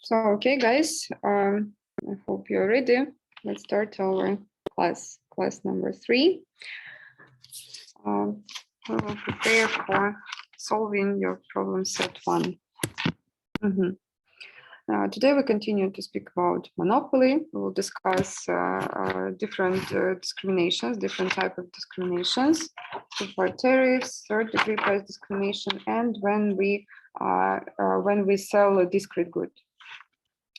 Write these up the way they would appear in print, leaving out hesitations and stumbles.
So, okay, guys, I hope you're ready. Let's start our class number 3. We will prepare for solving your problem set 1. Today we continue to speak about monopoly. We will discuss different discriminations, different type of discriminations, two-part tariffs, third-degree price discrimination, and when we sell a discrete good.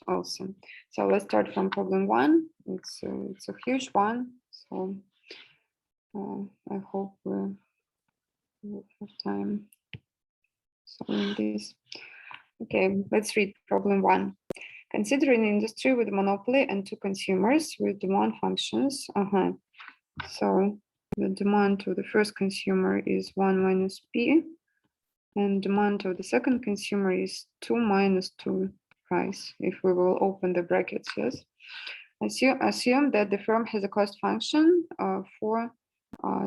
Also, so let's start from problem 1. It's a huge one, so I hope we'll have time solving this. Okay, let's read problem 1. Consider an industry with a monopoly and 2 consumers with demand functions. So the demand of the first consumer is 1 minus P, and demand of the second consumer is 2 minus 2 price, if we will open the brackets, yes. Assume that the firm has a cost function for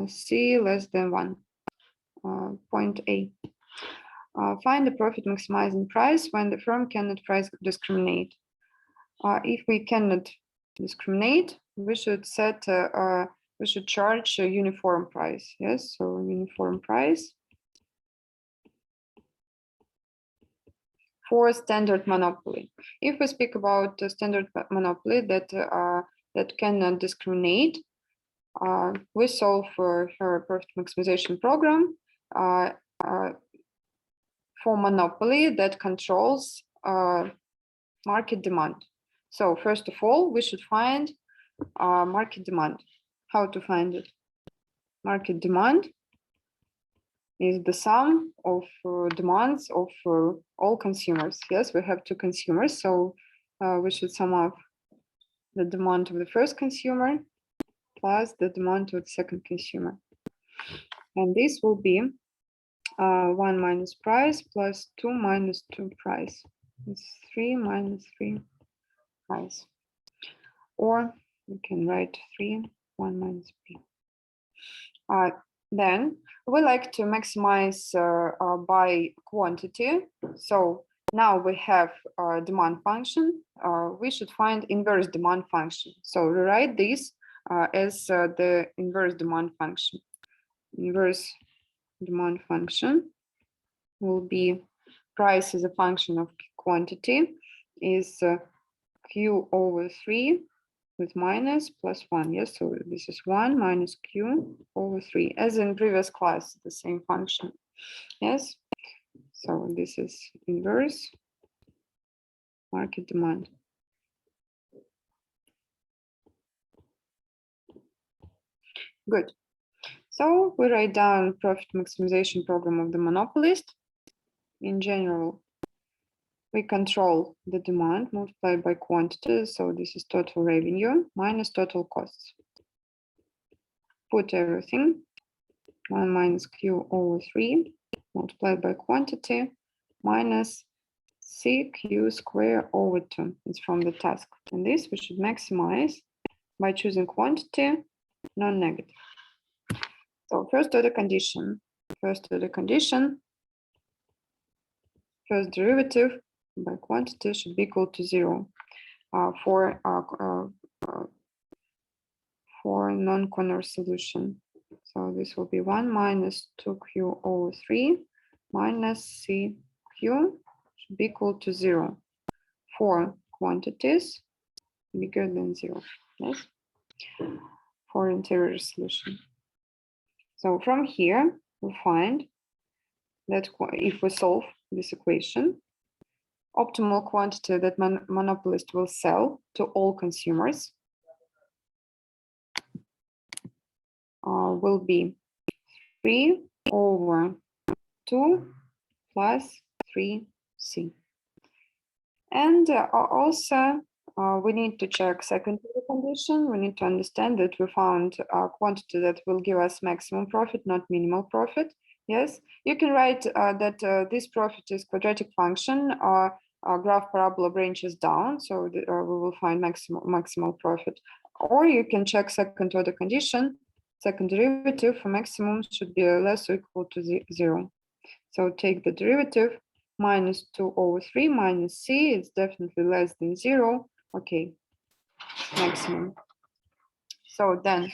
C less than 1, point A. Find the profit maximizing price when the firm cannot price discriminate. If we cannot discriminate, we should charge a uniform price. Yes, so uniform price for standard monopoly. If we speak about the standard monopoly that cannot discriminate, we solve for her profit maximization program for monopoly that controls market demand. So first of all, we should find market demand. How to find it? Market demand is the sum of demands of all consumers. Yes, we have 2 consumers, so we should sum up the demand of the first consumer plus the demand of the second consumer. And this will be 1 minus price plus 2 minus 2 price. It's 3 minus 3 price. Or we can write 3, 1 minus P. Then we like to maximize by quantity. So now we have a demand function. We should find inverse demand function. So rewrite this as the inverse demand function. Inverse demand function will be price is a function of quantity, is Q over 3 with minus plus 1. Yes, so this is 1 minus Q over 3, as in previous class, the same function. Yes, so this is inverse market demand. Good. So we write down profit maximization program of the monopolist. In general, we control the demand multiplied by quantity. So this is total revenue minus total costs. Put everything, 1 minus Q over 3 multiplied by quantity minus CQ square over 2. It's from the task. And this we should maximize by choosing quantity non-negative. So first order condition. First derivative by quantity should be equal to 0 for non-corner solution. So this will be 1 minus 2Q over 3 minus CQ should be equal to 0 for quantities bigger than 0. Yes, for interior solution. So from here, we find that if we solve this equation, optimal quantity that monopolist will sell to all consumers will be 3 over 2 plus 3C. And also, we need to check secondary condition. We need to understand that we found a quantity that will give us maximum profit, not minimal profit. Yes, you can write that this profit is quadratic function. Graph parabola branches down, so we will find maximal profit. Or you can check second order condition. Second derivative for maximum should be less or equal to 0. So take the derivative minus 2 over 3 minus C, it's definitely less than 0. Okay, maximum. So then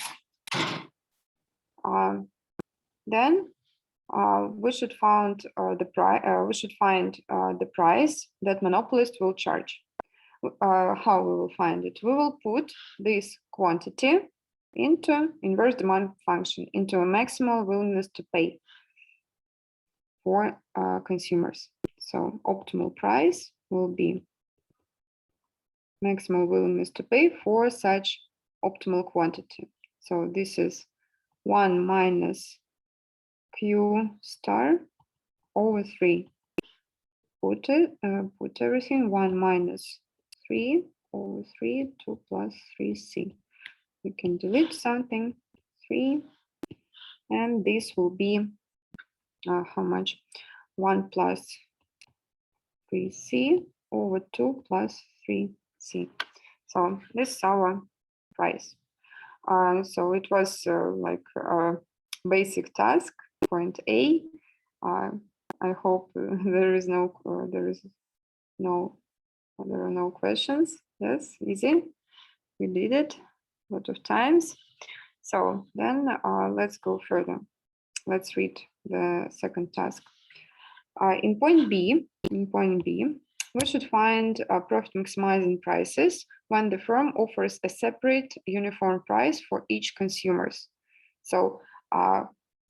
we should find the price. We should find the price that monopolist will charge. How we will find it? We will put this quantity into inverse demand function, into a maximal willingness to pay for consumers. So optimal price will be maximal willingness to pay for such optimal quantity. So this is 1 minus Q star over 3. Put everything 1 minus 3 over 3, 2 plus 3C. We can delete something, 3, and this will be how much? 1 plus 3C over 2 plus 3C. So this is our price. So it was like a basic task, point A. I hope there are no questions. Yes, easy. We did it a lot of times. So then let's go further. Let's read the second task. In point B, we should find profit maximizing prices when the firm offers a separate uniform price for each consumers. So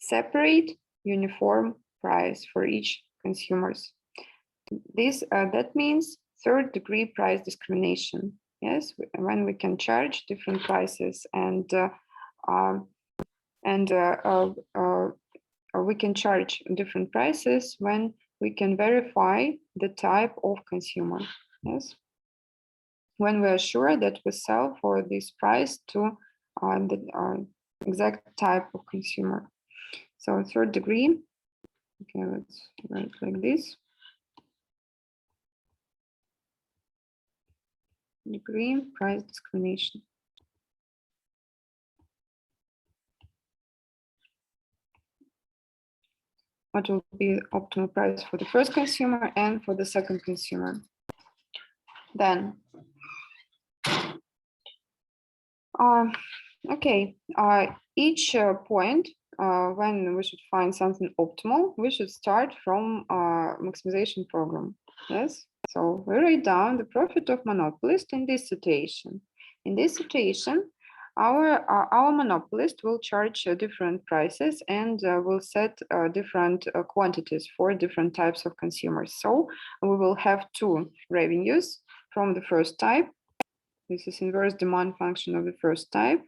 separate uniform price for each consumers. This that means third degree price discrimination. Yes, when we can charge different prices and we can charge different prices when we can verify the type of consumer. Yes, when we are sure that we sell for this price to the exact type of consumer. So third degree. Okay, let's write like this. Degree price discrimination. What will be optimal price for the first consumer and for the second consumer. Then, each point, when we should find something optimal, we should start from maximization program. Yes, so we write down the profit of monopolist in this situation. In this situation, our monopolist will charge different prices and will set different quantities for different types of consumers. So we will have two revenues from the first type. This is inverse demand function of the first type,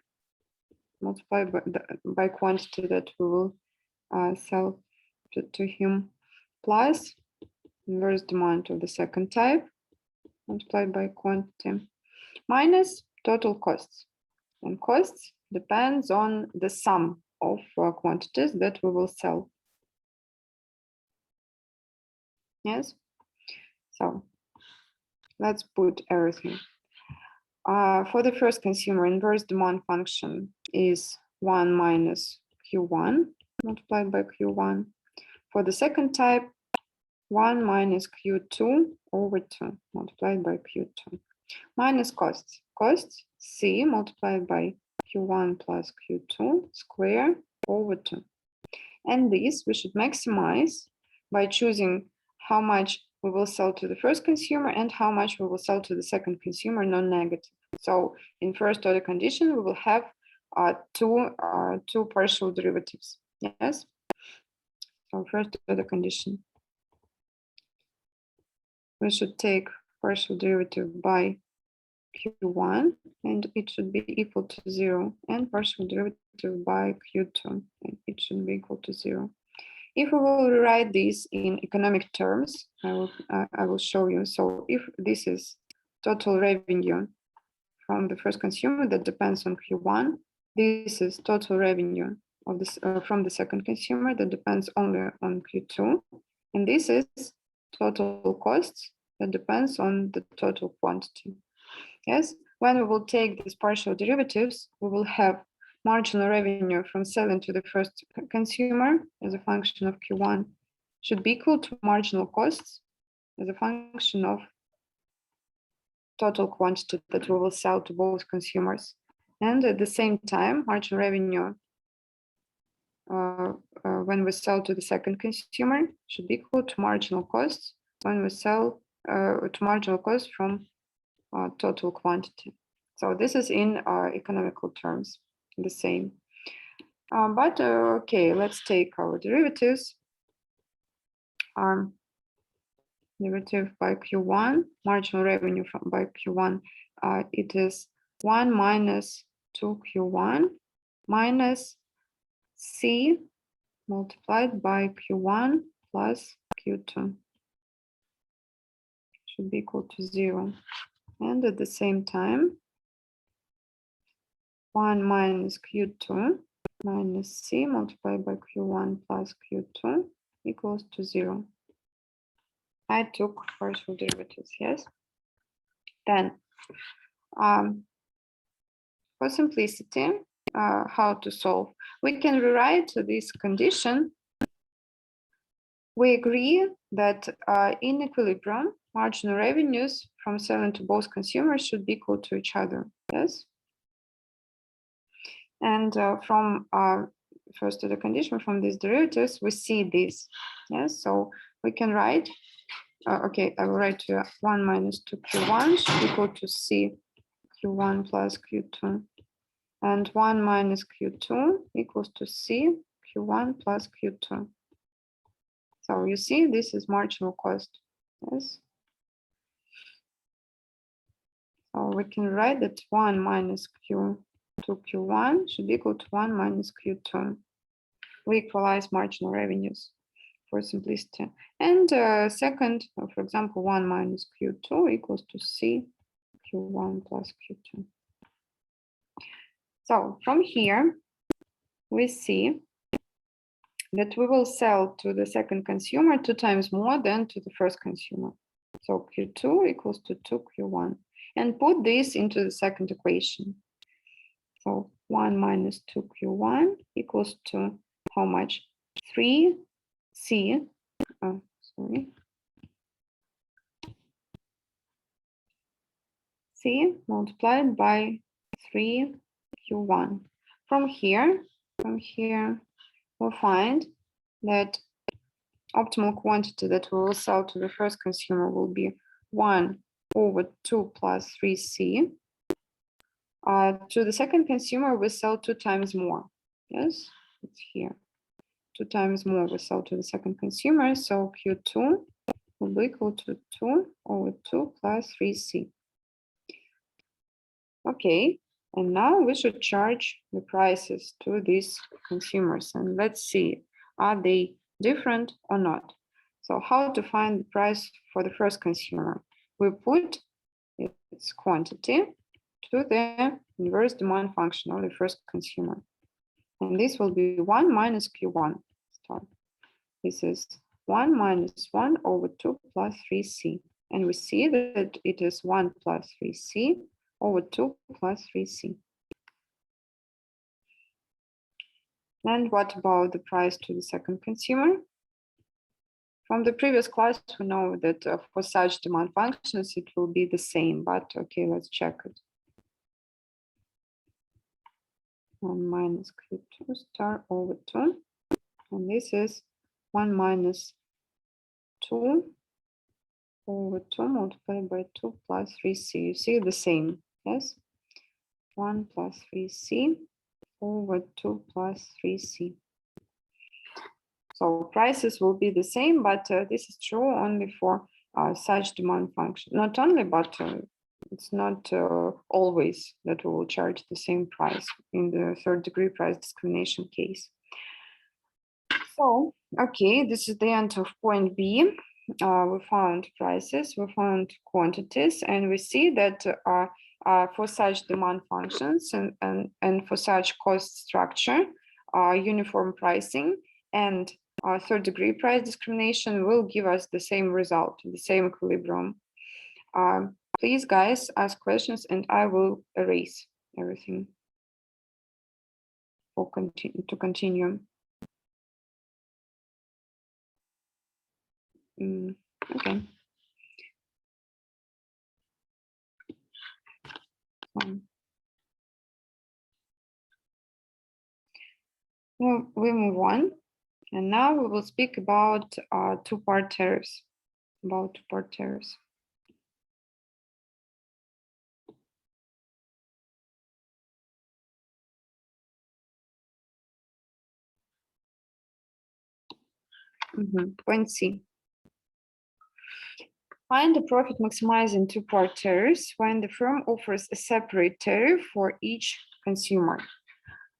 multiplied by quantity that we will sell to him, plus inverse demand of the second type, multiplied by quantity, minus total costs. And costs depends on the sum of quantities that we will sell. Yes, so let's put everything. For the first consumer, inverse demand function is 1 minus Q1 multiplied by Q1. For the second type, 1 minus Q2 over 2 multiplied by Q2. Minus costs. Costs, C multiplied by Q1 plus Q2 square over 2. And this we should maximize by choosing how much we will sell to the first consumer and how much we will sell to the second consumer, non-negative. So in first order condition, we will have two partial derivatives. Yes. So first order condition, we should take partial derivative by Q1 and it should be equal to 0, and partial derivative by Q2 and it should be equal to 0. If we will rewrite this in economic terms, I will show you. So if this is total revenue from the first consumer that depends on Q1, this is total revenue of this from the second consumer that depends only on Q2, and this is total costs that depends on the total quantity. Yes, when we will take these partial derivatives, we will have marginal revenue from selling to the first consumer as a function of Q1 should be equal to marginal costs as a function of total quantity that we will sell to both consumers. And at the same time, marginal revenue when we sell to the second consumer should be equal to marginal costs when we sell to marginal costs from total quantity. So this is in economical terms, the same. But okay, let's take our derivatives. Derivative by Q1, marginal revenue by Q1, it is 1 minus 2Q1 minus C multiplied by Q1 plus Q2 should be equal to 0. And at the same time, 1 minus Q2 minus C multiplied by Q1 plus Q2 equals to 0. I took partial derivatives, yes. Then, for simplicity, how to solve? We can rewrite this condition. We agree that in equilibrium, marginal revenues from selling to both consumers should be equal to each other, yes? And from first to the condition from these derivatives, we see this, yes? So we can write, okay, I will write 1 minus 2Q1 should be equal to C Q1 plus Q2. And 1 minus Q2 equals to C Q1 plus Q2. So you see, this is marginal cost, yes? So we can write that 1 minus Q1 should be equal to 1 minus Q2. We equalize marginal revenues for simplicity. And second, for example, 1 minus Q2 equals to C Q1 plus Q2. So from here, we see that we will sell to the second consumer 2 times more than to the first consumer. So Q2 equals to 2Q1. And put this into the second equation. So 1 minus 2Q1 equals to how much? 3C, C multiplied by 3Q1. From here, we'll find that optimal quantity that we will sell to the first consumer will be 1 over 2 plus 3C. To the second consumer, we sell 2 times more. Yes, it's here. 2 times more we sell to the second consumer. So Q2 will be equal to 2 over 2 plus 3C. Okay, and now we should charge the prices to these consumers. And let's see, are they different or not? So how to find the price for the first consumer? We put its quantity to the inverse demand function of the first consumer. And this will be 1 minus Q1. So this is 1 minus 1 over 2 plus 3C. And we see that it is 1 plus 3C over 2 plus 3C. And what about the price to the second consumer? From the previous class, we know that for such demand functions, it will be the same, but okay, let's check it. 1 minus Q2 star over 2. And this is 1 minus 2 over 2 multiplied by 2 plus 3C. You see the same, yes? 1 plus 3C over 2 plus 3C. So prices will be the same, but this is true only for such demand function. Not only, but it's not always that we will charge the same price in the third degree price discrimination case. So, okay, this is the end of point B. We found prices, we found quantities, and we see that for such demand functions and for such cost structure, uniform pricing and third degree price discrimination will give us the same result, the same equilibrium. Please, guys, ask questions and I will erase everything for to continue. Okay. one. We move on, and now we will speak about two-part tariffs. About two-part tariffs. Point C. Find the profit maximizing two-part tariffs when the firm offers a separate tariff for each consumer.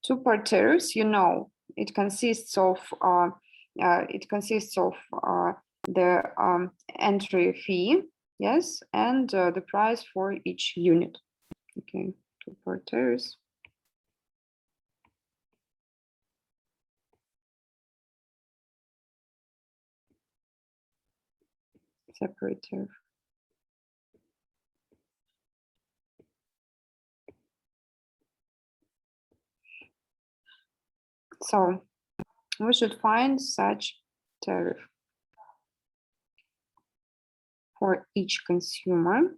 Two-part tariffs, you know, it consists of the entry fee, yes, and the price for each unit. Okay, two-part tariffs. Separate tariff. So we should find such tariff for each consumer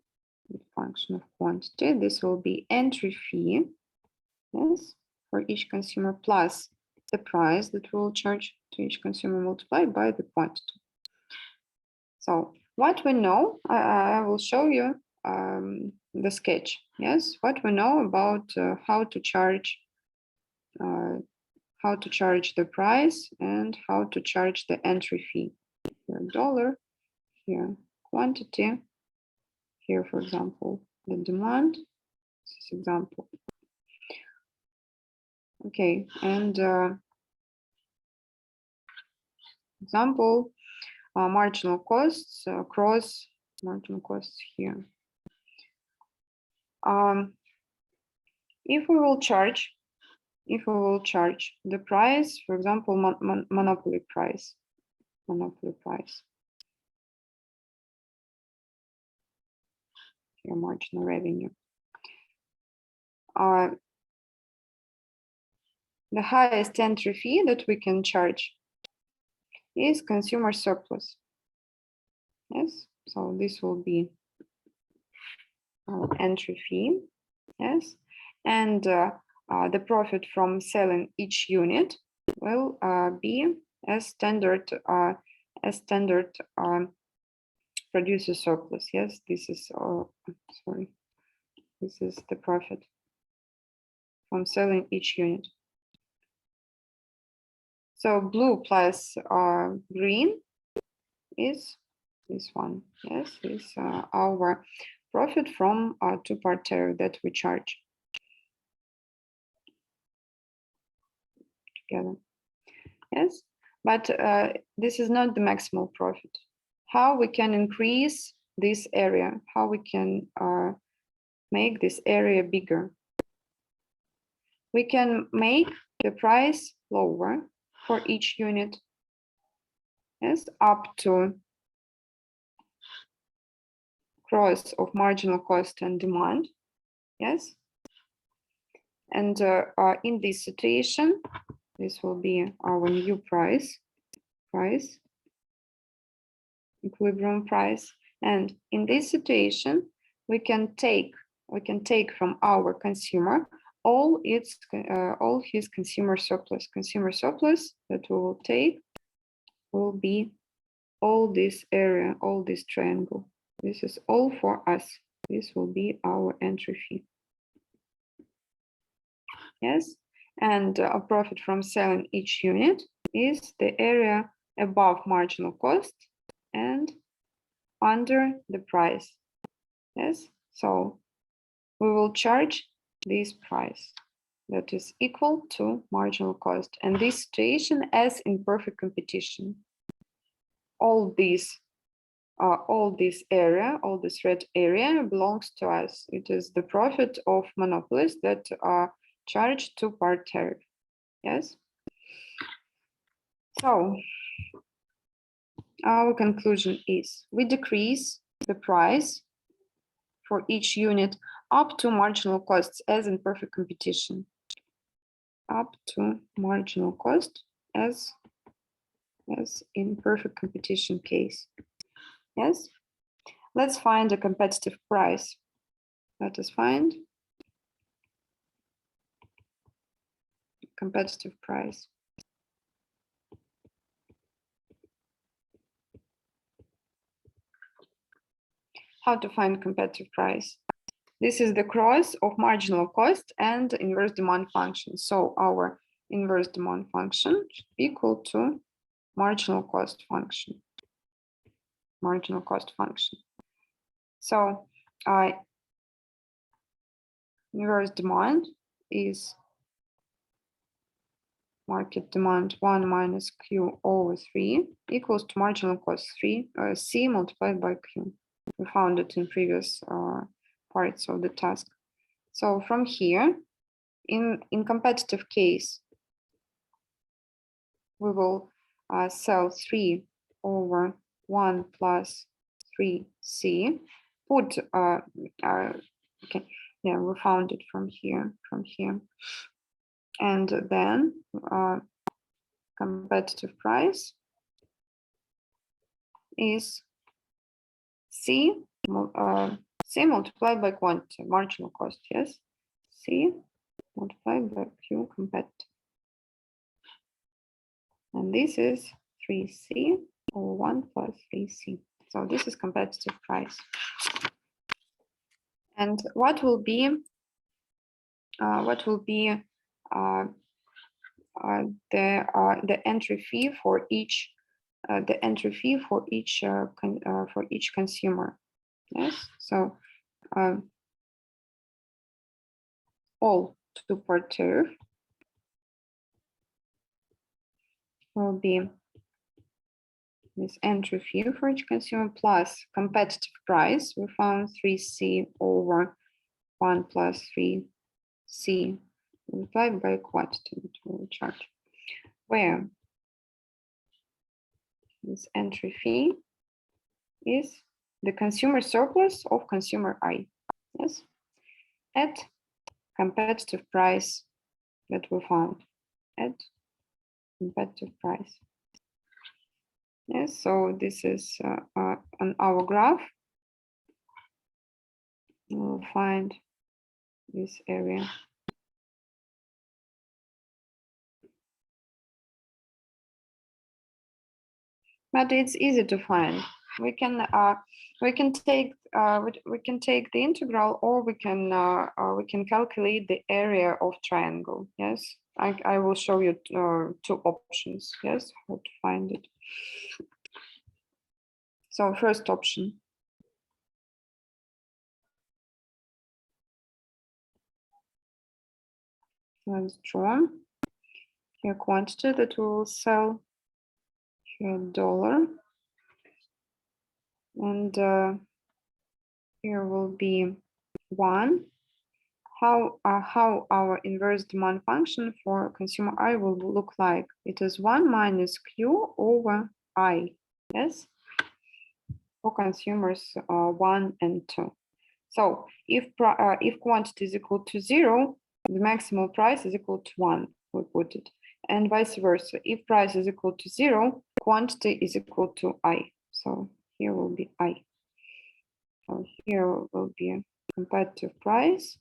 with function of quantity. This will be entry fee, yes, for each consumer plus the price that we'll charge to each consumer multiplied by the quantity. So what we know, I will show you the sketch. Yes, what we know about how to charge the price and how to charge the entry fee. Here dollar, here quantity, here for example the demand. This is example. Okay, and example marginal costs cross marginal costs here. If we will charge the price, for example, monopoly price, here marginal revenue. The highest entry fee that we can charge is consumer surplus. Yes, so this will be our entry fee. Yes, and the profit from selling each unit will be as standard producer surplus. Yes, this is this is the profit from selling each unit. So blue plus green is this one. Yes, is our profit from two-part tariff that we charge together. Yes, but this is not the maximal profit. How we can increase this area? How we can make this area bigger? We can make the price lower for each unit, yes, up to cross of marginal cost and demand, yes. And in this situation, this will be our new price, equilibrium price. And in this situation, we can take from our consumer all his consumer surplus. Consumer surplus that we will take will be all this area, all this triangle. This is all for us. This will be our entry fee. Yes, and a profit from selling each unit is the area above marginal cost and under the price. Yes, so we will charge this price that is equal to marginal cost. And this situation as in perfect competition. All this area, all this red area belongs to us. It is the profit of monopolies that are charged two-part tariff. Yes. So our conclusion is we decrease the price for each unit up to marginal costs as in perfect competition. Up to marginal cost as in perfect competition case. Yes. Let's find a competitive price. Let us find competitive price. How to find competitive price? This is the cross of marginal cost and inverse demand function. So our inverse demand function should be equal to marginal cost function. Marginal cost function. So inverse demand is market demand 1 minus Q over 3 equals to marginal cost 3 C multiplied by Q. We found it in previous parts of the task. So from here, in competitive case, we will sell 3 over 1 plus 3C. Put okay, yeah, we found it from here, and then competitive price is C multiplied by quantity, marginal cost, yes? C multiplied by Q competitive. And this is 3C over 1 plus 3C. So this is competitive price. And what will be the entry fee for each consumer? Yes, so all two-part tariff will be this entry fee for each consumer plus competitive price. We found 3C over 1 plus 3C multiplied by quantity that we will charge, where this entry fee is the consumer surplus of consumer I, yes, at competitive price that we found, at competitive price. Yes, so this is on our graph. We'll find this area. But it's easy to find. We can take the integral, or we can calculate the area of triangle. Yes, I will show you two options. Yes, how to find it. So first option. Let's draw here quantity that we will sell. Here dollar, and here will be 1. How our inverse demand function for consumer I will look like? It is 1 minus Q over I. Yes, for consumers 1 and 2. So if quantity is equal to 0, the maximal price is equal to 1. We put it, and vice versa. If price is equal to 0, quantity is equal to I. So here will be I. So here will be a competitive price.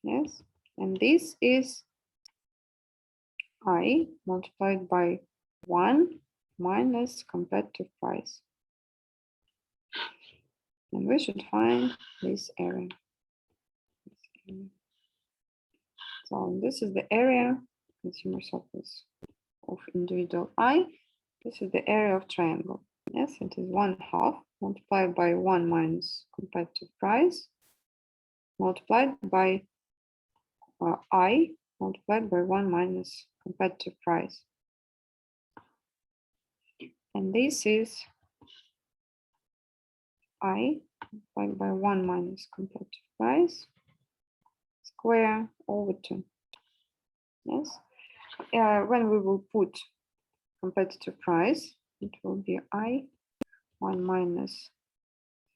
Yes, and this is I multiplied by 1 minus competitive price. And we should find this area. So this is the area, consumer surplus of individual I. This is the area of triangle. Yes, it is 1/2 multiplied by 1 minus competitive price multiplied by I multiplied by 1 minus competitive price. And this is I multiplied by 1 minus competitive price square over 2. Yes, when we will put competitive price, it will be I 1 minus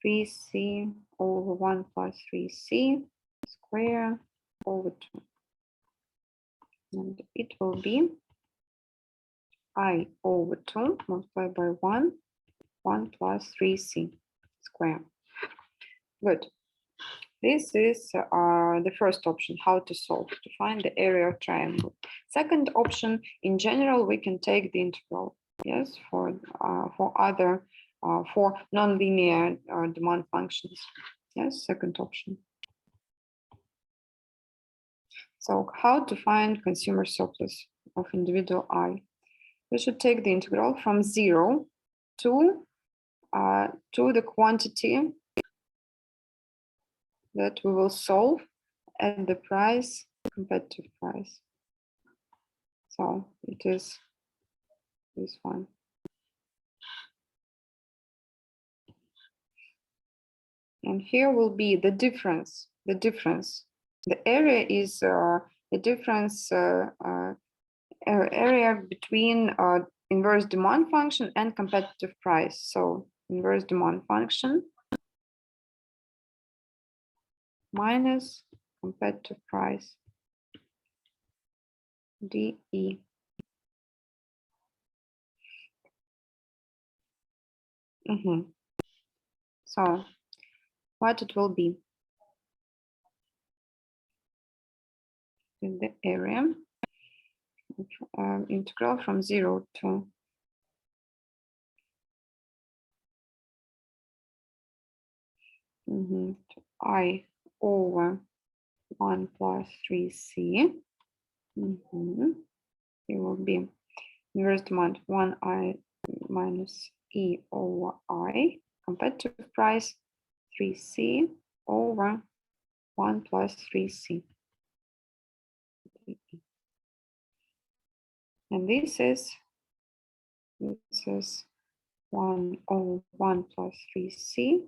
3C over 1 plus 3C square over 2. And it will be I over 2 multiplied by 1 plus 3C square. Good. This is the first option, how to solve, to find the area of triangle. Second option, in general, we can take the integral, yes, for other, for nonlinear demand functions. Yes, second option. So how to find consumer surplus of individual I? We should take the integral from 0 to the quantity that we will solve at the price, competitive price. So it is this one. And here will be the difference. The area is the difference area between inverse demand function and competitive price. So inverse demand function minus competitive price, DE. So what it will be? In the area, integral from 0 to I over 1 plus 3C. It will be inverse demand 1I minus E over I, competitive price 3C over 1 plus 3C. And this is 1 over 1 plus 3C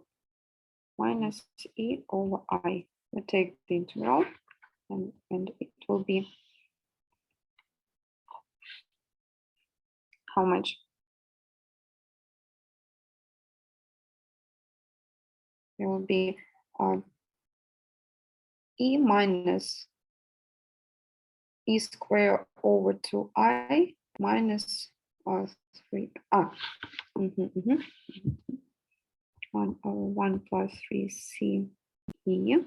minus E over I. We take the integral and it will be how much? It will be E minus E square over 2I minus 3. 1 over 1 plus 3C E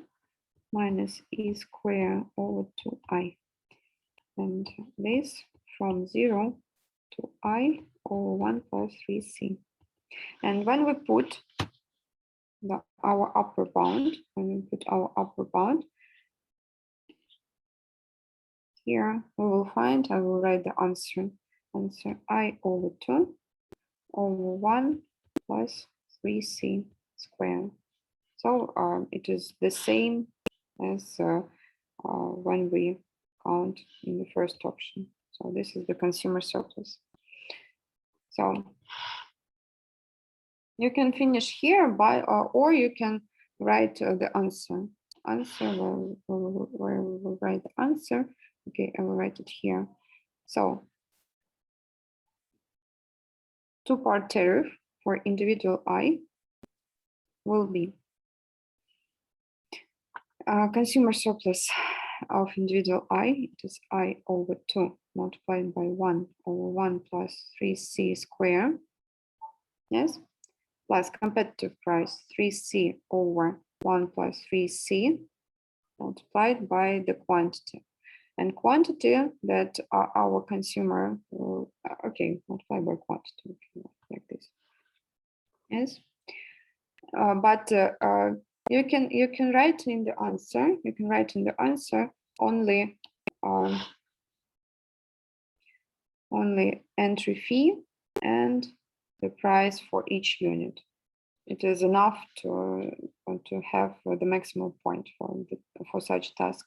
minus E square over 2I. And this from 0 to I over 1 plus 3C. And when we put our upper bound, here we will find, I will write the answer I over 2 over 1 plus 3C squared. So it is the same as when we count in the first option. So this is the consumer surplus. So you can finish here by, or you can write the answer. Where we will write the answer. Okay, I will write it here. So two-part tariff for individual I will be consumer surplus of individual I, it is I over 2 multiplied by 1 over 1 plus 3C squared, yes, plus competitive price 3C over 1 plus 3C multiplied by the quantity. And quantity that our consumer will, okay, multiplied by quantity, like this, yes. But you can write in the answer. You can write in the answer only entry fee and the price for each unit. It is enough to have the maximum point for such task.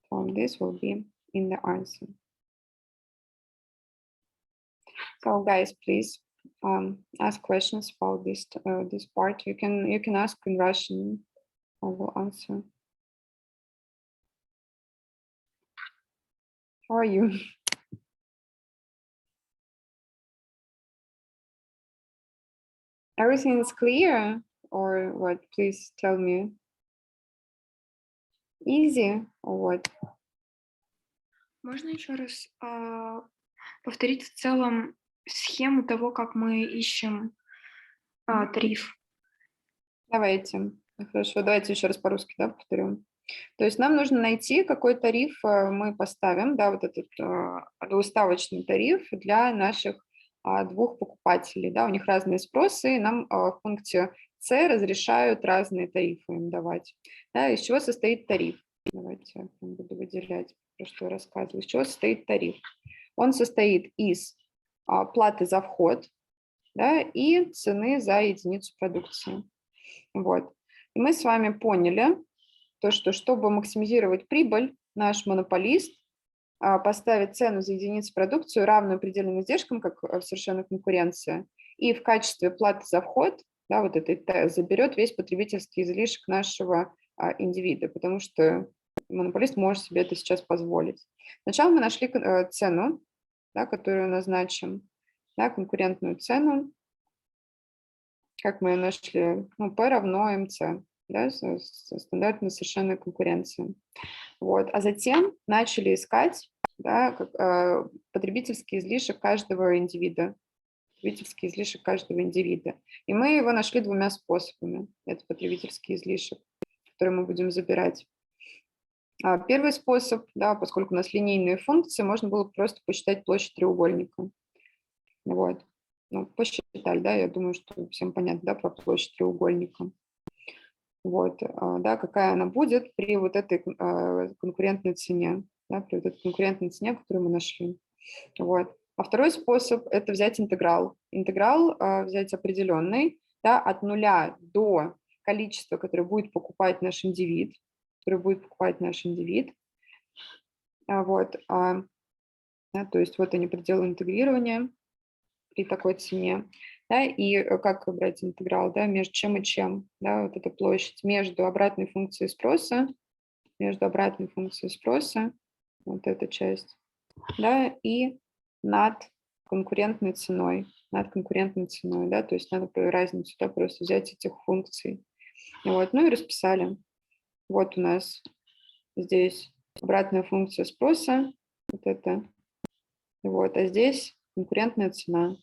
So this will be in the answer. So guys, please ask questions about this this part. You can ask in Russian. I will answer. How are you? Everything is clear or what? Please tell me. Easy or what? Можно еще раз повторить в целом схему того, как мы ищем тариф? Давайте. Хорошо, давайте еще раз по-русски, да, повторю. То есть нам нужно найти, какой тариф мы поставим, да, вот этот уставочный тариф для наших двух покупателей, да, у них разные спросы, и нам в пункте С разрешают разные тарифы им давать. Да, из чего состоит тариф? Давайте я буду выделять, про что я рассказываю. Из чего состоит тариф? Он состоит из платы за вход, да, и цены за единицу продукции. Вот. И мы с вами поняли, то, что чтобы максимизировать прибыль, наш монополист поставит цену за единицу продукции равную предельным издержкам, как в совершенной конкуренции, и в качестве платы за вход, да, вот этой заберет весь потребительский излишек нашего индивида, потому что монополист может себе это сейчас позволить. Сначала мы нашли цену, да, которую назначим, да, конкурентную цену, как мы ее нашли, ну, P равно MC, да, стандартной совершенной конкуренции. Вот. А затем начали искать, да, потребительский излишек каждого индивида. Потребительский излишек каждого индивида. И мы его нашли двумя способами. Это потребительский излишек, который мы будем забирать. Первый способ, да, поскольку у нас линейные функции, можно было просто посчитать площадь треугольника. Вот. Ну, посчитали, да, я думаю, что всем понятно, да, про площадь треугольника. Вот, да, какая она будет при вот этой конкурентной цене, да, при вот этой конкурентной цене, которую мы нашли. Вот. А второй способ – это взять интеграл. Интеграл взять определенный, да, от нуля до количества, которое будет покупать наш индивид, Вот, да, то есть вот они пределы интегрирования при такой цене. Да, и как брать интеграл, да, между чем и чем, да, вот эта площадь между обратной функцией спроса, вот эта часть, да, и над конкурентной ценой, да, то есть надо разницу, да, просто взять этих функций. Вот, ну и расписали. Вот у нас здесь обратная функция спроса, вот это, вот, а здесь конкурентная цена.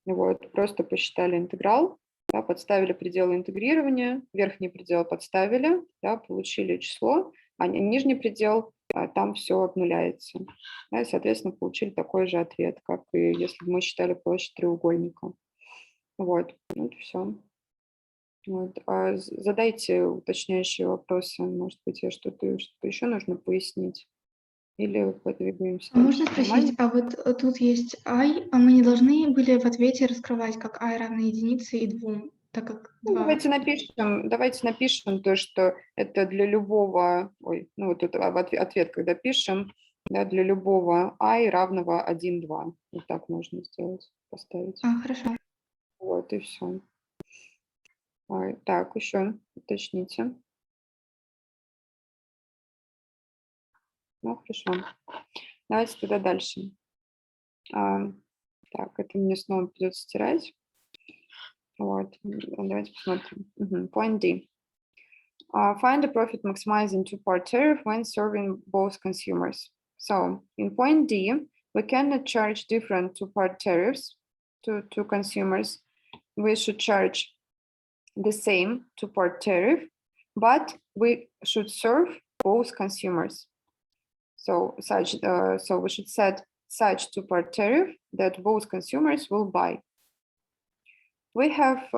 Вот, просто посчитали интеграл, да, подставили пределы интегрирования, верхний предел подставили, да, получили число, а нижний предел, там все обнуляется. Да, и, соответственно, получили такой же ответ, как и если бы мы считали площадь треугольника. Вот, вот все. Вот. Задайте уточняющие вопросы, может быть, что-то еще нужно пояснить. Или подвигаемся А можно дальше. Нормально? спросить, а вот тут есть I, а мы не должны были в ответе раскрывать, как I равно единице и 2, так как Ну, 2. давайте напишем то, что это для любого, ну вот тут ответ, когда пишем, да, для любого I равного 1, 2. Вот так можно сделать, поставить. Хорошо. Вот и все. Так, еще уточните. Ну, хорошо. Давайте тогда дальше. Так, это мне снова придется стирать. Вот, давайте посмотрим. Point D. Find a profit maximizing two-part tariff when serving both consumers. So in point D, we cannot charge different two-part tariffs to consumers. We should charge the same two-part tariff, but we should serve both consumers. So we should set such two-part tariff that both consumers will buy. We have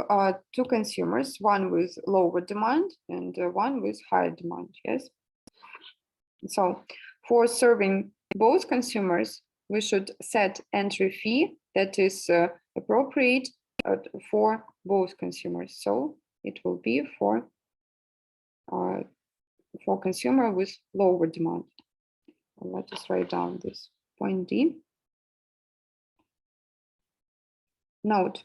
two consumers, one with lower demand and one with higher demand, yes? So for serving both consumers, we should set entry fee that is appropriate for both consumers. So it will be for consumer with lower demand. Let us write down this point D. Note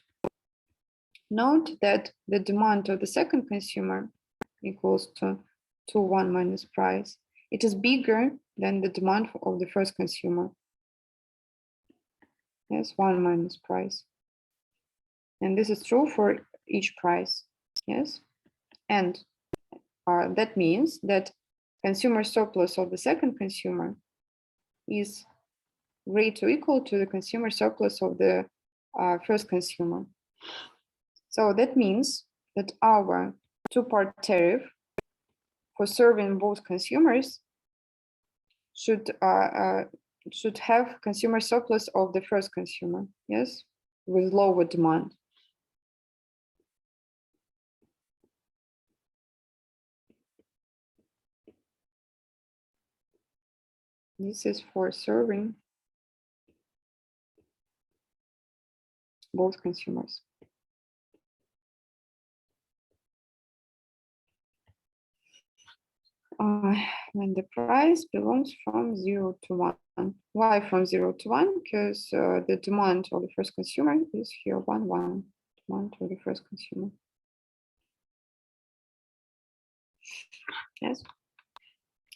that the demand of the second consumer equals to 1 minus price. It is bigger than the demand of the first consumer. Yes, 1 minus price. And this is true for each price. Yes, and that means that consumer surplus of the second consumer is greater or equal to the consumer surplus of the first consumer. So that means that our two-part tariff for serving both consumers should have consumer surplus of the first consumer, yes, with lower demand. This is for serving both consumers. When the price belongs from 0 to 1. Why from 0 to 1? Because the demand of the first consumer is here 1, 1. Demand of the first consumer. Yes.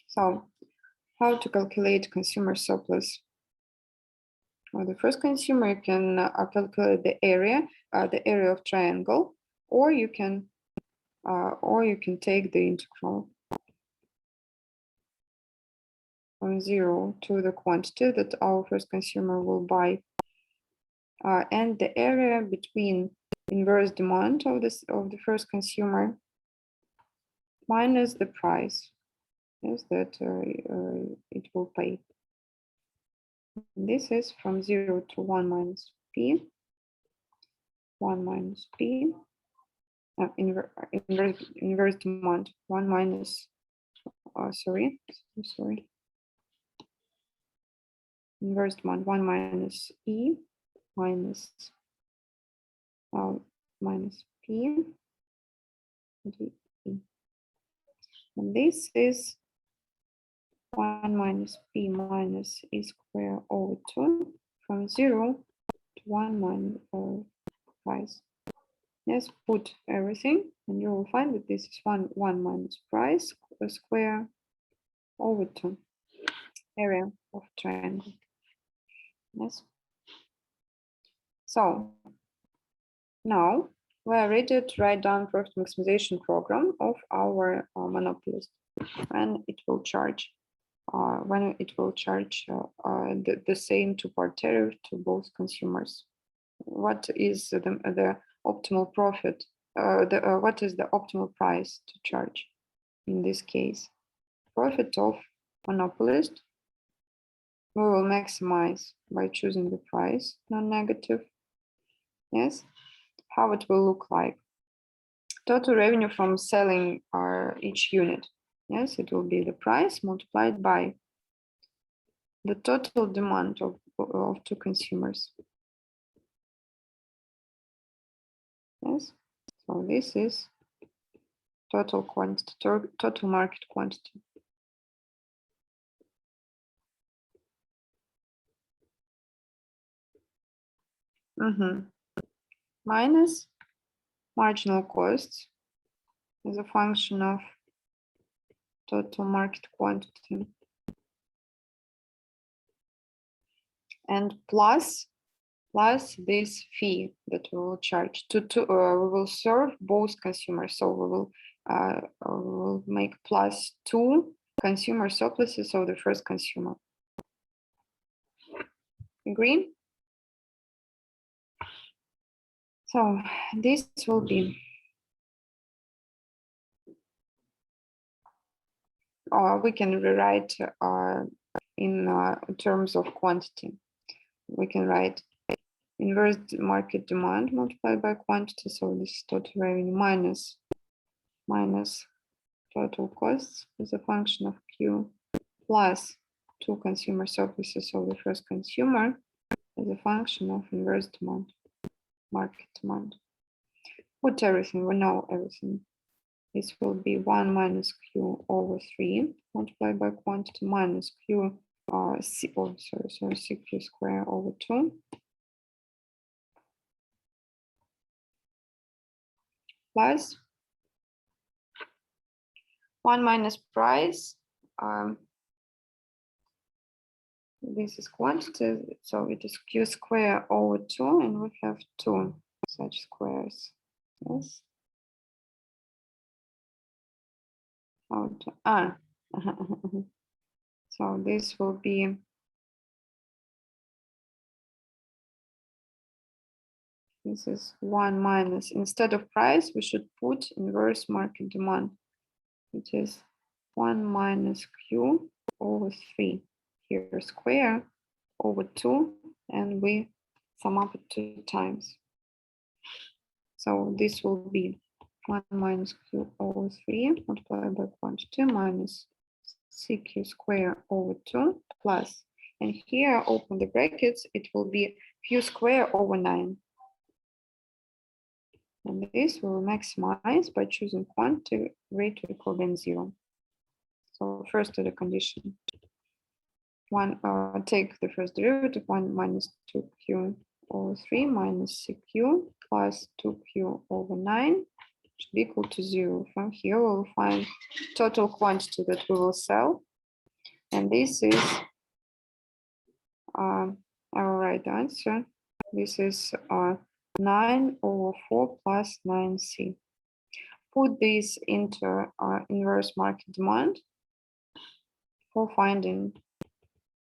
So how to calculate consumer surplus? Well, the first consumer, you can calculate the area of triangle, or you can take the integral from 0 to the quantity that our first consumer will buy, and the area between inverse demand of the first consumer minus the price, yes, that it will pay. This is from 0 to 1 minus P, 1 minus P, inverse demand, 1 minus, inverse demand, 1 minus E minus minus P, D, E. And this is 1 minus P minus E square over 2 from 0 to 1 minus price. Yes, put everything and you will find that this is 1 minus price square over 2, area of triangle. Yes. So now we are ready to write down profit maximization program of our monopolist, and it will charge the same two-part tariff to both consumers. What is the optimal profit? What is the optimal price to charge in this case? Profit of monopolist we will maximize by choosing the price, non-negative. Yes. How it will look like? Total revenue from selling each unit. Yes, it will be the price multiplied by the total demand of two consumers. Yes, so this is total quantity, total market quantity. Minus marginal costs as a function of total market quantity, and plus this fee that we will charge we will serve both consumers. So we will make plus 2 consumer surpluses of the first consumer. Agree? So this will be we can rewrite in terms of quantity. We can write inverse market demand multiplied by quantity. So this is total revenue minus total costs as a function of Q plus 2 consumer surpluses of the first consumer as a function of inverse demand, market demand. Put everything, we know everything. This will be 1 minus Q over 3 multiplied by quantity minus Q CQ square over 2 plus 1 minus price. This is quantity, so it is Q square over 2, and we have 2 such squares. Yes. So this will be This is 1 minus, instead of price, we should put inverse market demand. It is 1 minus Q over 3 here square over 2, and we sum up it 2 times. So this will be 1 minus Q over 3 multiplied by quantity minus CQ square over 2 plus, and here open the brackets, it will be Q square over 9. And this will maximize by choosing quantity greater or equal than 0. So first to the condition. Take the first derivative, 1 minus 2Q over 3 minus CQ plus 2Q over 9 should be equal to 0. From here, we'll find total quantity that we will sell. And this is our right answer. This is 9 over 4 plus 9C. Put this into inverse market demand for finding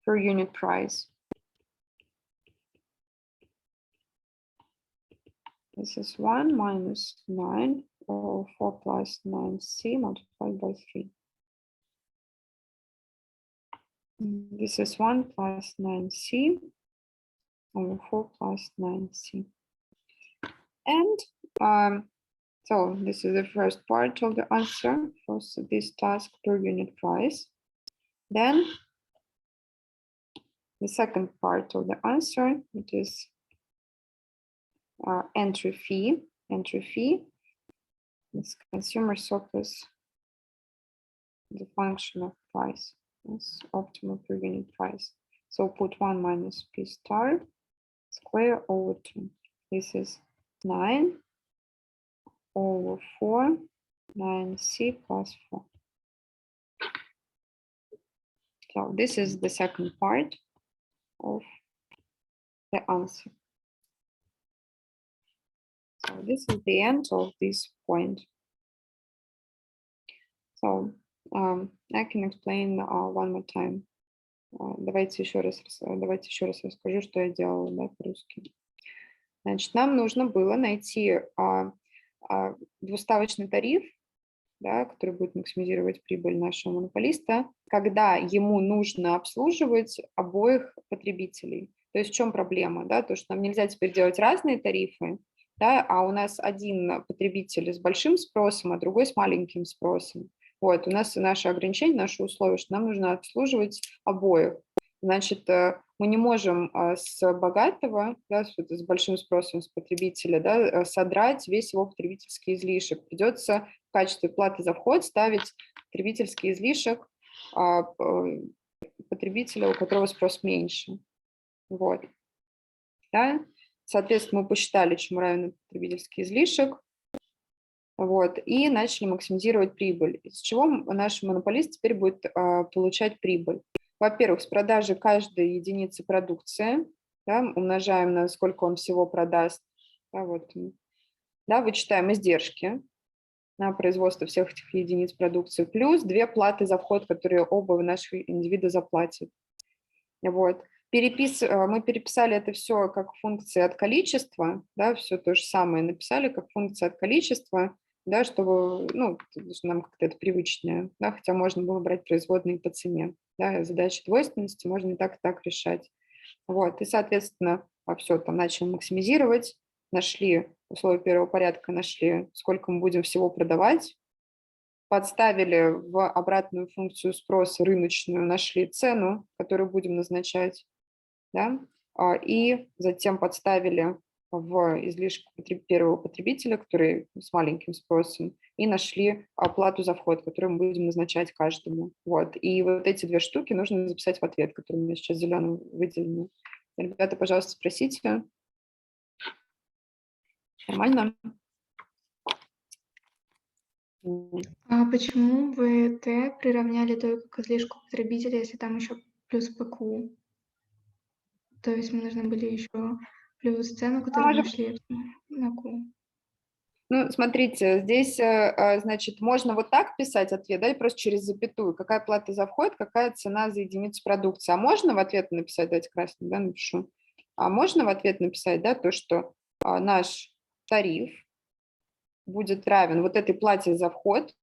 per unit price. This is 1 minus 9 over 4 plus 9C multiplied by 3. This is 1 plus 9C over 4 plus 9C. And so this is the first part of the answer for this task per unit price. Then the second part of the answer, it is entry fee. Entry fee is consumer surplus, the function of price. It's optimal per unit price. So put 1 minus P star square over 2. This is 9 over 4, 9C plus 4. So this is the second part of the answer. So this is the end of this point. So I can explain one more time. Давайте еще раз расскажу, что я делала, да, по-русски. Значит, нам нужно было найти двуставочный тариф, да, который будет максимизировать прибыль нашего монополиста, когда ему нужно обслуживать обоих потребителей. То есть в чем проблема? Да? То, что нам нельзя теперь делать разные тарифы, да, а у нас один потребитель с большим спросом, а другой с маленьким спросом. Вот, у нас наше ограничение, наши условия, что нам нужно обслуживать обоих. Значит, мы не можем с богатого, да, с большим спросом с потребителя, да, содрать весь его потребительский излишек. Придется в качестве платы за вход ставить потребительский излишек потребителя, у которого спрос меньше. Вот. Да? Соответственно, мы посчитали, чему равен потребительский излишек. Вот, и начали максимизировать прибыль. Из чего наш монополист теперь будет получать прибыль? Во-первых, с продажи каждой единицы продукции, да, умножаем на сколько он всего продаст, да, вот, да, вычитаем издержки на производство всех этих единиц продукции, плюс 2 платы за вход, которые оба наших индивида заплатят. Вот. Мы переписали это все как функции от количества, да, все то же самое написали как функции от количества, да, чтобы, ну, нам как-то это привычнее, да, хотя можно было брать производные по цене, да, задачи двойственности можно и так решать. Вот, и, соответственно, все там начали максимизировать, нашли условия первого порядка, нашли, сколько мы будем всего продавать, подставили в обратную функцию спроса рыночную, нашли цену, которую будем назначать, да, и затем подставили в излишек первого потребителя, который с маленьким спросом, и нашли оплату за вход, которую мы будем назначать каждому. Вот. И вот эти 2 штуки нужно записать в ответ, который у меня сейчас зеленым выделены. Ребята, пожалуйста, спросите. Нормально? А почему вы Т приравняли только к излишку потребителя, если там еще плюс ПК? То есть мы должны были еще плюс цену, которую нашли на Q. Ну, смотрите, здесь, значит, можно вот так писать ответ, да, и просто через запятую. Какая плата за вход, какая цена за единицу продукции. А можно в ответ написать, давайте красным, да, напишу. А можно в ответ написать, да, то, что наш тариф будет равен вот этой плате за вход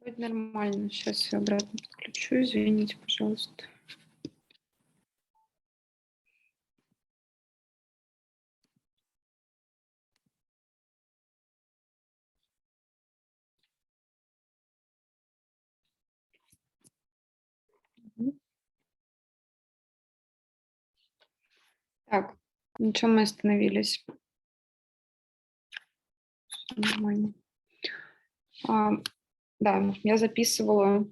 Вроде нормально. Сейчас я обратно подключу. Извините, пожалуйста. Так, на чем мы остановились? Нормально. Да, я записывала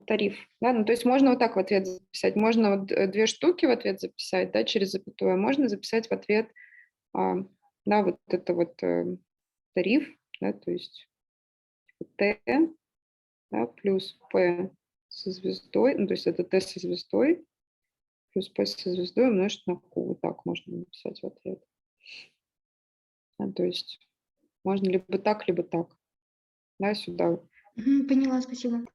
тариф. Да? Ну, то есть можно вот так в ответ записать. Можно вот 2 штуки в ответ записать, да, через запятую. Можно записать в ответ, да, вот это вот тариф, да, то есть Т, да, плюс П со звездой, ну, то есть это Т со звездой, плюс P со звездой умножить на Q. Вот так можно написать в ответ. Да, то есть можно либо так, да, сюда. Поняла, спасибо.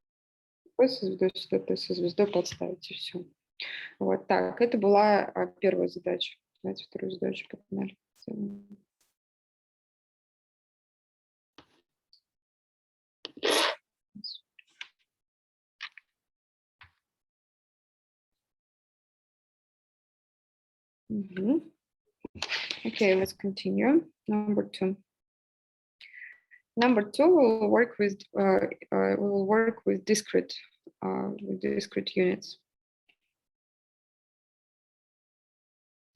P со звездой, сюда T со звездой подставить, и все. Вот так, это была первая задача. Давайте вторую задачу погнали. Okay, let's continue. Number 2. Number 2, we will work with discrete units.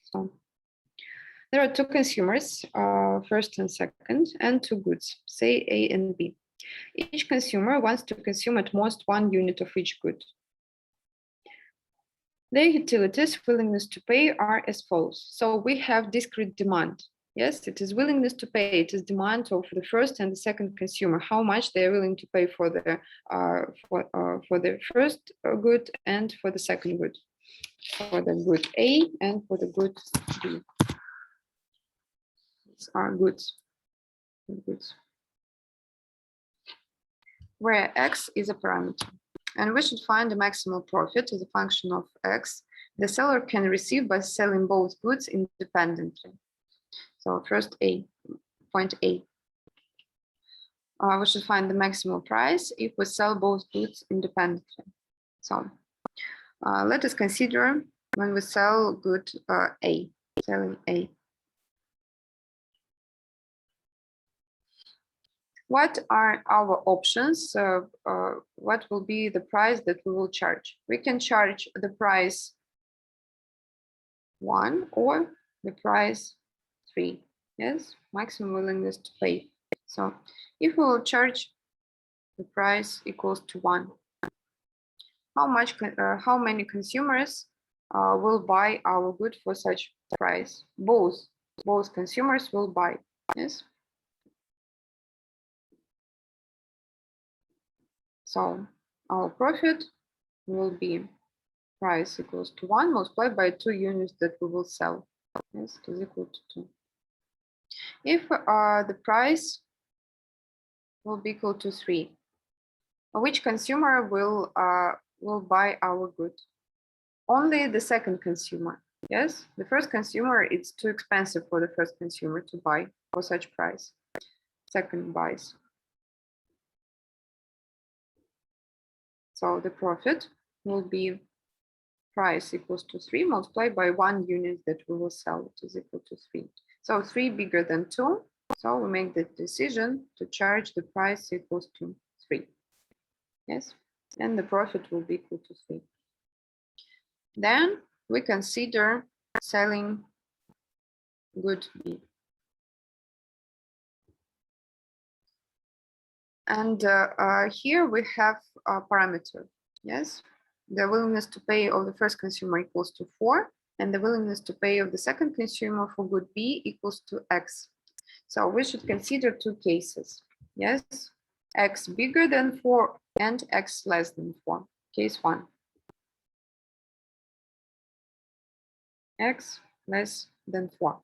So there are 2 consumers, first and second, and 2 goods, say A and B. Each consumer wants to consume at most 1 unit of each good. Their utilities, willingness to pay, are as follows. So we have discrete demand. Yes, it is willingness to pay. It is demand of the first and the second consumer. How much they are willing to pay for the first good and for the second good, for the good A and for the good B. These are goods. Where X is a parameter. And we should find the maximal profit as a function of X the seller can receive by selling both goods independently. So first point A. We should find the maximal price if we sell both goods independently. So let us consider when we sell good A, selling A. What are our options? What will be the price that we will charge? We can charge the price 1 or the price 3. Yes, maximum willingness to pay. So if we will charge the price equals to 1, how many consumers will buy our good for such price? Both consumers will buy. Yes. So our profit will be price equals to 1 multiplied by 2 units that we will sell. Yes, it is equal to 2. If the price will be equal to 3, which consumer will buy our good? Only the second consumer. Yes, the first consumer, it's too expensive for the first consumer to buy for such price. Second buys. So the profit will be price equals to 3 multiplied by 1 unit that we will sell, it is equal to 3. So 3 bigger than 2. So we make the decision to charge the price equals to 3. Yes, and the profit will be equal to 3. Then we consider selling good B. And here we have a parameter. Yes, the willingness to pay of the first consumer equals to 4, and the willingness to pay of the second consumer for good B equals to X. So we should consider 2 cases. Yes, X bigger than 4 and X less than 4. Case 1. X less than 4.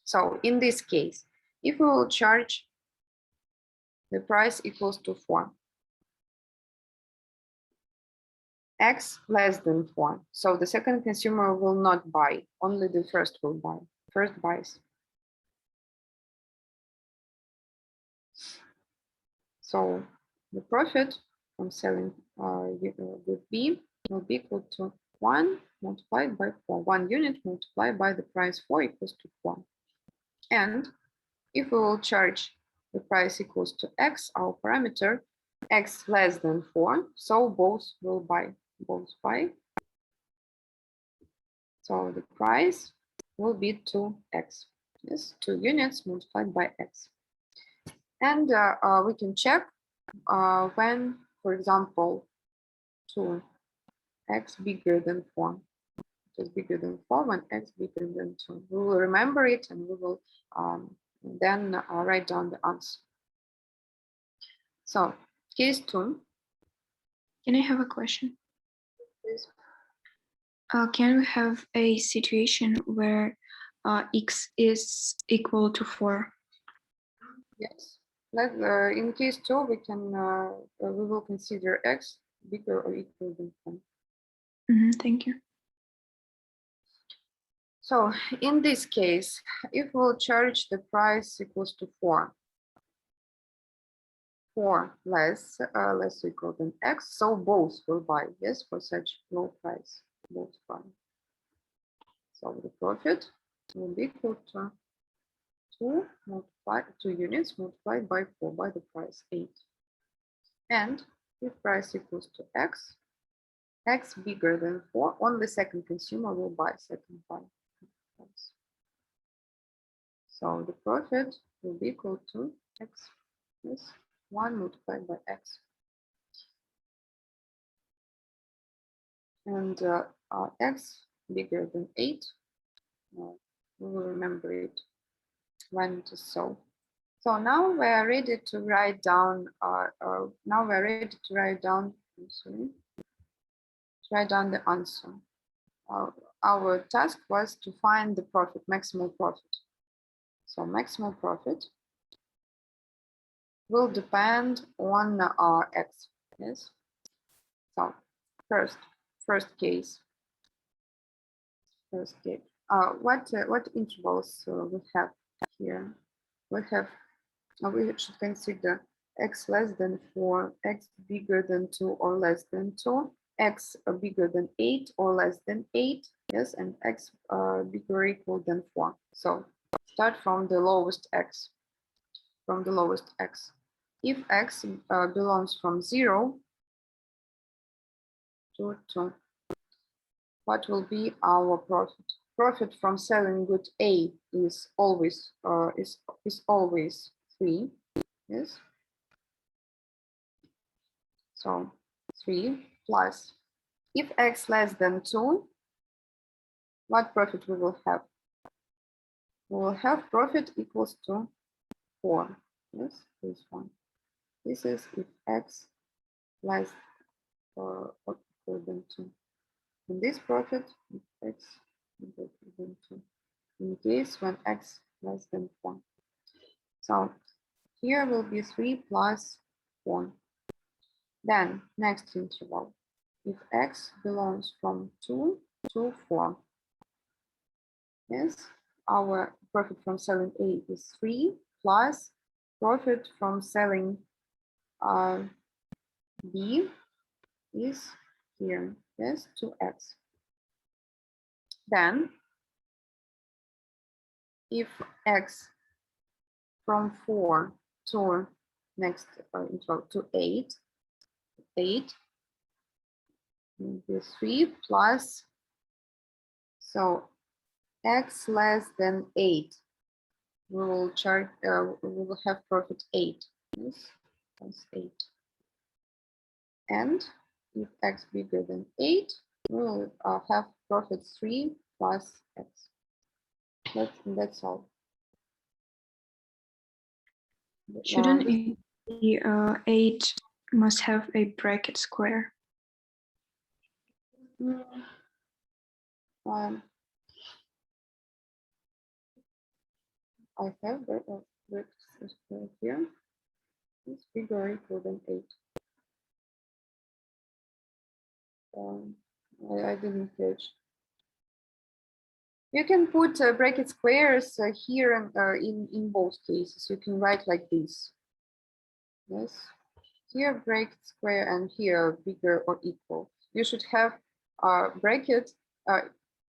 So in this case, if we will charge the price equals to 4, X less than 4. So the second consumer will not buy, only the first will buy. First buys. So the profit from selling good B will be equal to 1 multiplied by 4. 1 unit multiplied by the price 4 equals to 4. And if we will charge the price equals to x, our parameter, x less than 4, so both will buy. So the price will be 2x. Yes, 2 units multiplied by x. And we can check when, for example, 2x bigger than 4. It is bigger than 4 when x bigger than 2. We will remember it and we will then write down the answer. So case 2. Can I have a question? Please. Can we have a situation where x is equal to 4? Yes. In case 2, we will consider x bigger or equal than 4. Thank you. So in this case, if we'll charge the price equals to 4 less or equal than x, so both will buy, yes, for such low price, both buy. So the profit will be equal to 2 units multiplied by 4 by the price 8. And if price equals to x bigger than 4, only second consumer will buy second buy. So the profit will be equal to x, yes, 1 multiplied by x. And x bigger than 8, we will remember it when it is so. So now we are ready to write down. Write down the answer. Our task was to find the profit, maximal profit. So maximal profit will depend on x. Yes. So first case. What intervals we have here? We should consider x less than 4, x bigger than 2 or less than 2, x bigger than 8 or less than 8, yes, and x bigger or equal than 4. So start from the lowest x. If x belongs from 0 to 2, what will be our profit? Profit from selling good A is always 3. Yes. So 3 plus. If x less than 2, what profit we will have? We will have profit equals to 4. Yes, this one. This is if x less or equal than 2. And this profit if x equal than 2. In case when x less than 4. So here will be 3 plus 4. Then next interval. If x belongs from 2 to 4. Yes, our profit from selling A is 3 plus profit from selling B is here, yes, 2x. Then if x from 4 to next interval to 8 will be 3 plus, so x less than 8, we will have profit 8, yes, plus 8. And if x bigger than 8, we will have profit 3 plus x. That's all. Shouldn't it be 8 must have a bracket square? I have bracket square here. It's bigger or equal than 8. I didn't catch. You can put bracket squares here and in both cases. You can write like this. Yes. here bracket square and here bigger or equal. You should have a bracket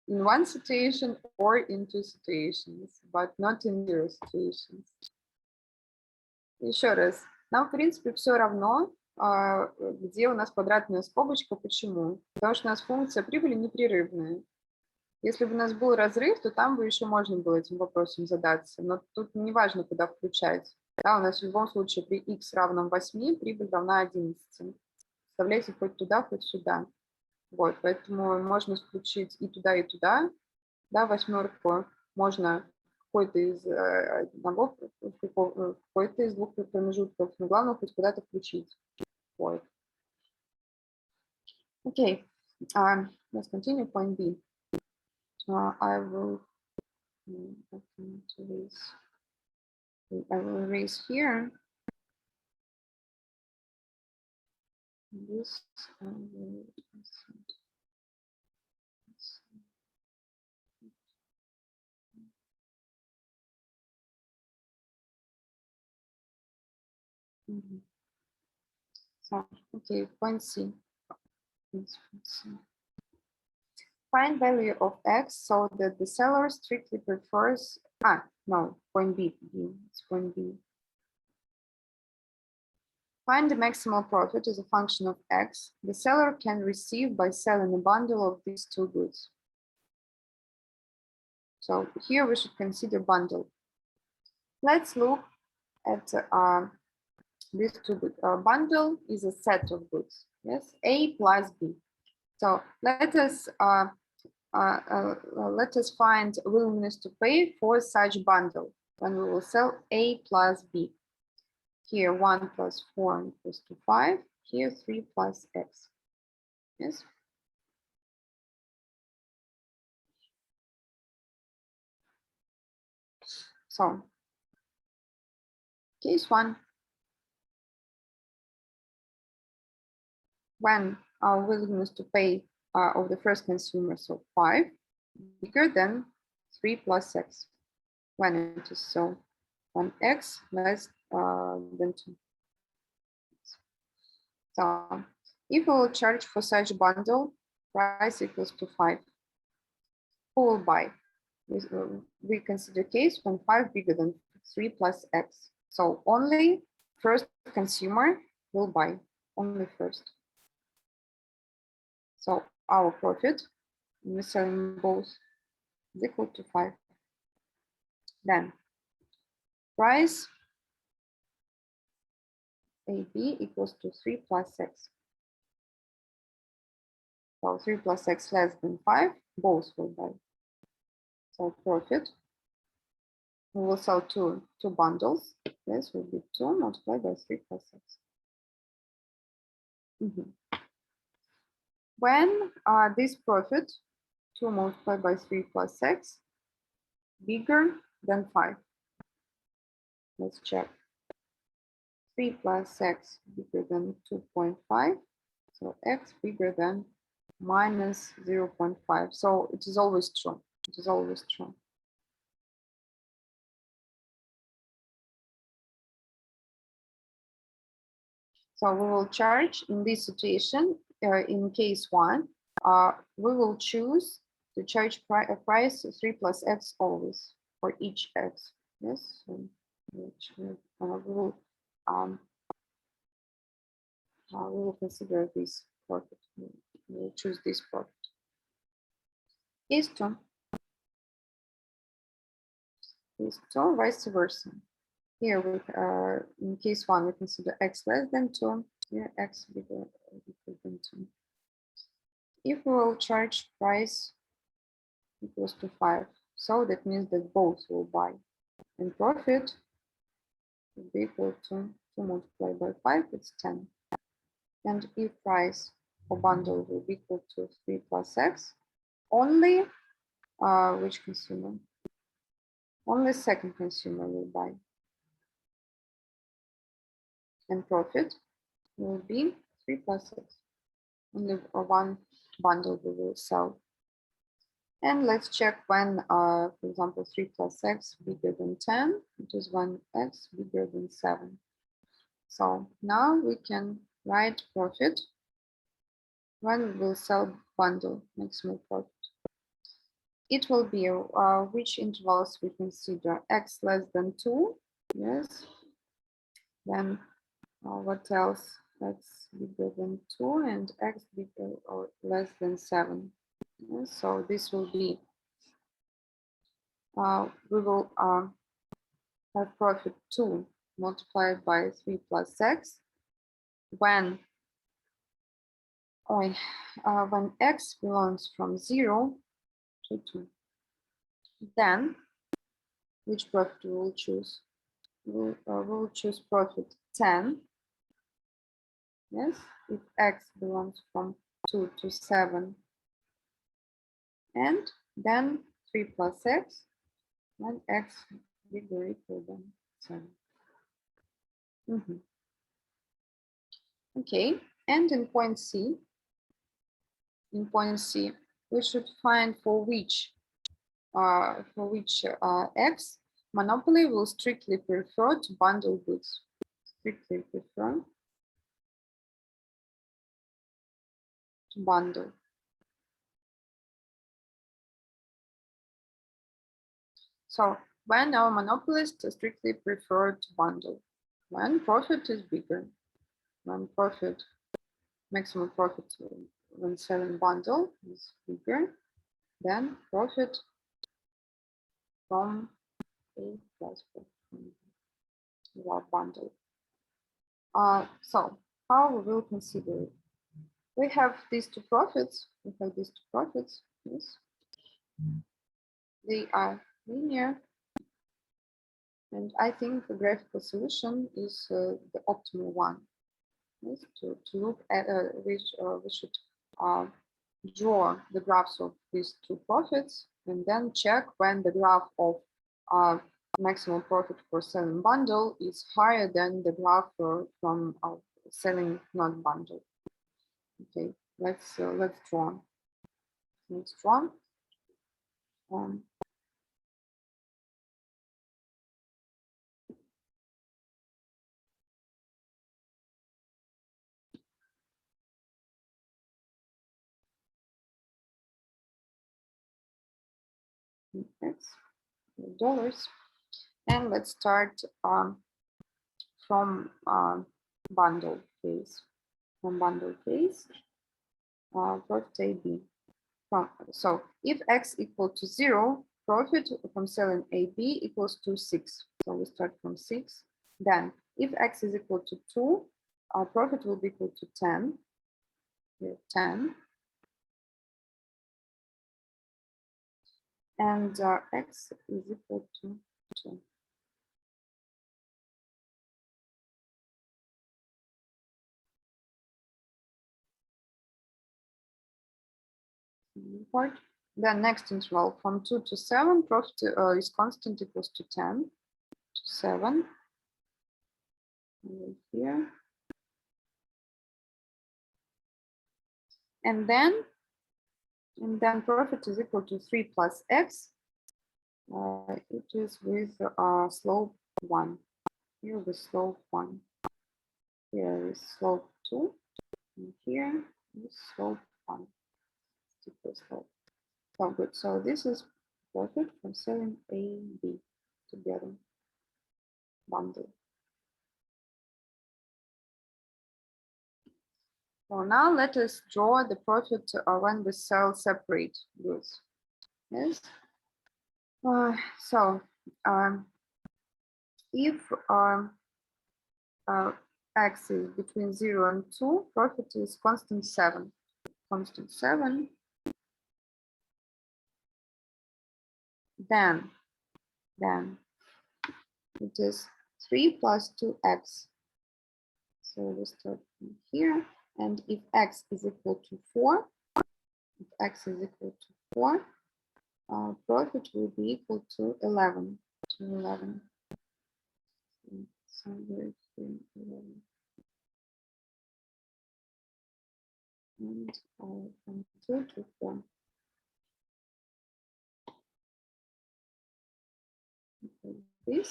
in one situation or in two situations, but not in zero situations. Еще раз, нам, в принципе, все равно, где у нас квадратная скобочка. Почему? Потому что у нас функция прибыли непрерывная. Если бы у нас был разрыв, то там бы еще можно было этим вопросом задаться. Но тут не важно, куда включать. Да, у нас в любом случае при x равном 8 прибыль равна 11. Вставляйте хоть туда, хоть сюда. Вот, поэтому можно включить и туда, и туда. Да, восьмерку можно какой-то из одного, какой-то из двух промежутков, но главное хоть куда-то включить. Вот. Okay, let's continue. Point B. I will erase here. This So, okay, point C. Find value of X so that the seller strictly prefers, no, point B, it's point B. Find the maximal profit as a function of X the seller can receive by selling a bundle of these two goods. So here we should consider bundle. Let's look at these two goods. Bundle is a set of goods, yes, A plus B. So let us find willingness to pay for such bundle when we will sell A plus B. Here 1 plus 4 equals to 5. Here 3 plus X. Yes. So case 1. When our willingness to pay of the first consumer, so 5, bigger than 3 plus X. When it is so, when X less than 2. So if we will charge for such bundle, price equals to 5. Who will buy? We consider case when 5 bigger than 3 plus X. So only first consumer will buy, only first. So our profit, we're selling both, is equal to 5. Then price AB equals to 3 plus X. So 3 plus X less than 5, both will buy. So profit, we will sell two bundles. This will be 2 multiplied by 3 plus X. When this profit, 2 multiplied by 3 plus X, bigger than 5. Let's check. 3 plus X bigger than 2.5. So X bigger than minus 0.5. So it is always true. It is always true. So we will charge in this situation, in case 1, we will choose to charge a price 3 plus X always for each X. Yes, so we will consider this profit. We will choose this profit. Case 2. Case 2, vice versa. Here, in case 1, we consider X less than 2. Here, X bigger than 2. If we will charge price equals to 5, so that means that both will buy. And profit will be equal to 2 multiplied by 5, it's 10. And if price for bundle will be equal to 3 plus X, only which consumer? Only second consumer will buy. And profit will be 3 plus X. Only one bundle we will sell. And let's check when, for example, 3 plus X bigger than 10, it is when X bigger than 7. So now we can write profit when we will sell bundle, maximum profit. It will be which intervals we consider x less than 2, yes. Then what else? X bigger than 2 and x bigger or less than 7. Yes, so this will be, we will have profit 2 multiplied by 3 plus x when x belongs from 0 to 2. Then, which profit we will choose? We will choose profit 10. Yes, if x belongs from 2 to 7. And then 3 plus x when x bigger or equal than 7. Okay, and in point C, we should find for which x monopoly will strictly prefer to bundle goods. Strictly prefer to bundle. So when our monopolists strictly prefer to bundle, when profit is bigger, when profit, maximum profit when selling bundle is bigger than profit from a plus bundle. So how we will consider it? We have these two profits. Yes. They are linear. And I think the graphical solution is the optimal one. Yes, to look at we should draw the graphs of these two profits and then check when the graph of maximum profit for selling bundle is higher than the graph from selling not bundle. Okay, let's draw. Let's draw. Dollars, and let's start from bundle case. From bundle case, profit AB. So if x equal to 0, profit from selling AB equals to 6. So we start from 6. Then if x is equal to 2, our profit will be equal to 10. Here, 10. And x is equal to 2. Part. Then next interval from 2 to 7, profit is constant equals to 10 to 7. Over here. And then profit is equal to 3 plus x. It is with slope 1. Here with slope 1. Here is slope 2. And here is slope 1. Slope. So good. So this is profit from selling A and B together. Bundle. So now let us draw the profit when we sell separate goods. Yes. If x is between 0 and 2, profit is constant 7. Constant 7. Then it is 3 plus 2x. So we start from here. And if x is equal to 4, profit will be equal to 11. So where is 11? And from 2 to 4. Okay, this.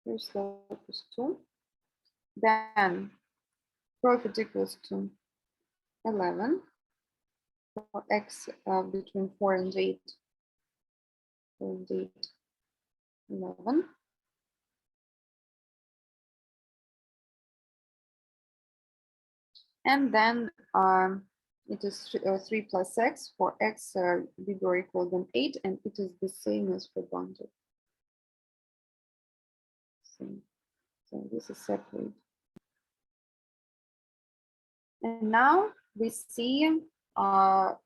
Here slope is 2. Then profit equals to 11 for x between 4 and 8. 4 and 8, 11. And then it is 3 plus x for x bigger or equal than 8, and it is the same as for bounded. Same. So this is separate. And now we see the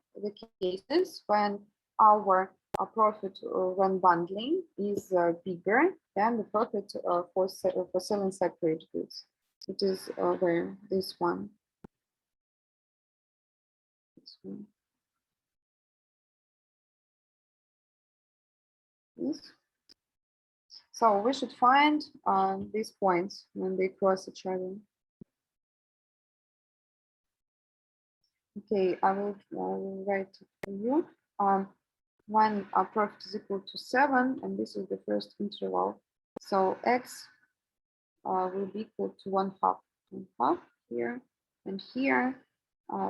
cases when our profit when bundling is bigger than the profit for selling separate goods. It is where this one. Yes. So we should find these points when they cross each other. Okay, I will write it for you. When our profit is equal to 7, and this is the first interval, so x will be equal to 1/2. 1/2 here, and here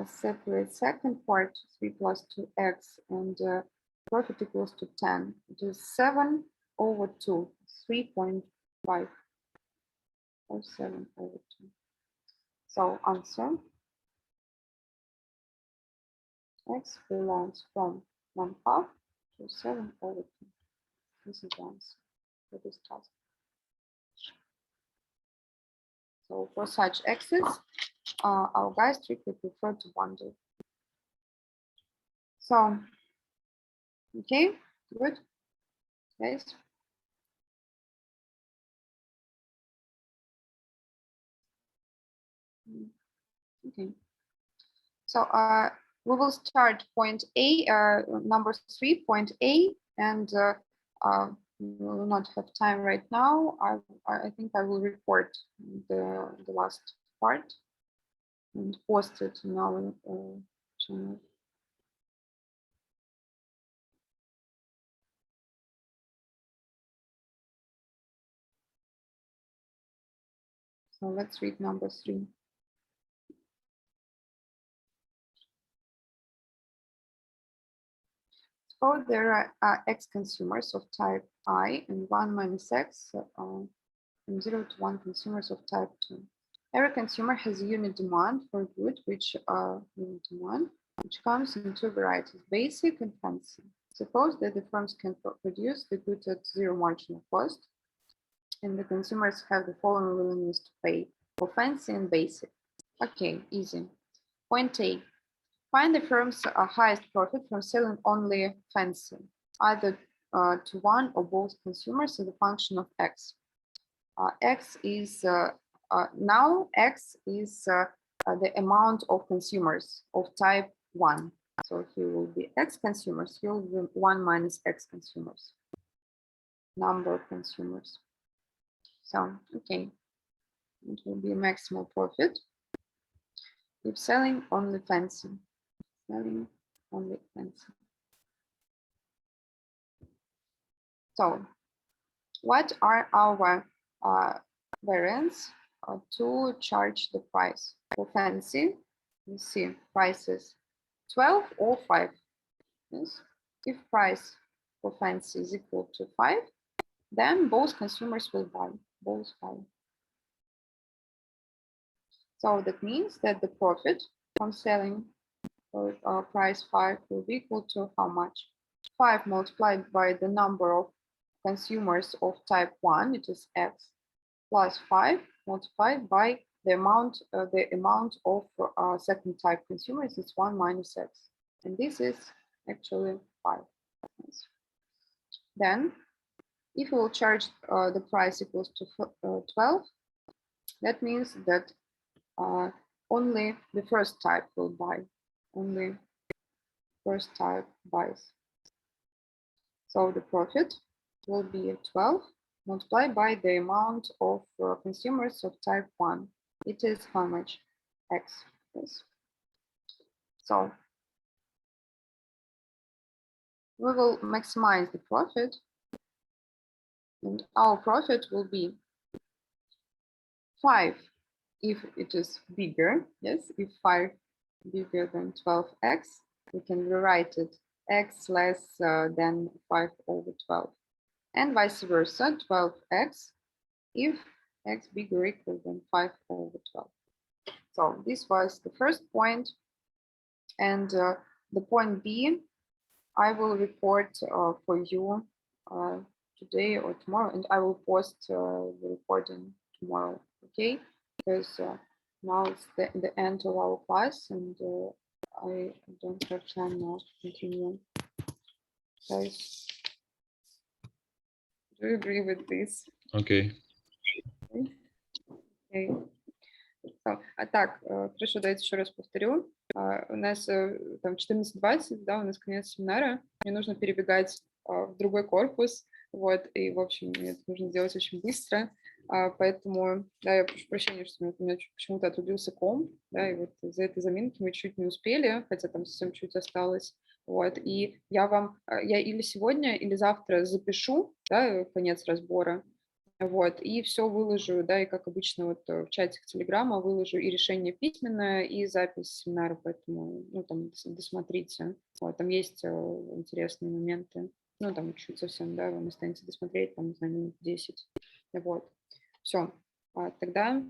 separate second part 3 plus 2x, and profit equals to 10. It is 7 over 2, 3.5, or 7 over 2. So answer, x belongs from 1/2 to 7 over 2. This is the answer for this task. So for such x's, our guys strictly prefer to bundle. So, okay, good, guys. Okay. So we will start point A, number 3, point A, and we will not have time right now. I think I will record the last part and post it in our channel. So let's read number 3. So there are x consumers of type I and 1 minus x, from 0 to 1 consumers of type 2. Every consumer has a unit demand for a good, which comes in two varieties, basic and fancy. Suppose that the firms can produce the good at zero marginal cost, and the consumers have the following willingness to pay for fancy and basic. Okay, easy. Point A. Find the firm's highest profit from selling only fancy, either to one or both consumers as a function of x. X is now x is the amount of consumers of type 1. So here will be x consumers, here will be 1 minus x consumers, number of consumers. So, okay, it will be a maximal profit if selling only fancy. Selling only fancy. So, what are our variants to charge the price? For fancy, you see prices 12 or 5. Yes. If price for fancy is equal to 5, then both consumers will buy, both buy. So that means that the profit from selling for price 5 will be equal to how much? 5 multiplied by the number of consumers of type 1, it is x, plus 5 multiplied by the amount of second type consumers, it's 1 minus x. And this is actually 5. Then, if we will charge the price equals to 12, that means that only the first type will buy. Only first type buys. So the profit will be 12 multiplied by the amount of consumers of type 1. It is how much? X. Yes. So we will maximize the profit, and our profit will be 5 if it is bigger, yes, if 5 bigger than 12x, we can rewrite it x less than 5 over 12. And vice versa, 12x, if x bigger or equal than 5 over 12. So this was the first point. And the point B, I will report for you today or tomorrow, and I will post the recording tomorrow, okay? Because now it's the end of our class, and I don't have time now to continue. Guys, do you agree with this? Окей. Okay. А так, хорошо, давайте еще раз повторю. У нас там 14:20, да, у нас конец семинара. Мне нужно перебегать в другой корпус, вот, и, в общем, мне это нужно сделать очень быстро. Поэтому, да, я прошу прощения, что у меня почему-то отрубился комп, да, и вот из-за этой заминки мы чуть не успели, хотя там совсем чуть осталось. Вот, и я или сегодня, или завтра запишу, да, конец разбора. Вот, и все выложу, да, и как обычно вот в чатик Телеграма выложу и решение письменное, и запись семинара, поэтому, ну, там, досмотрите. Вот, там есть интересные моменты. Ну, там чуть совсем, да, вам останется досмотреть, там, не знаю, минут 10. Вот, все. Тогда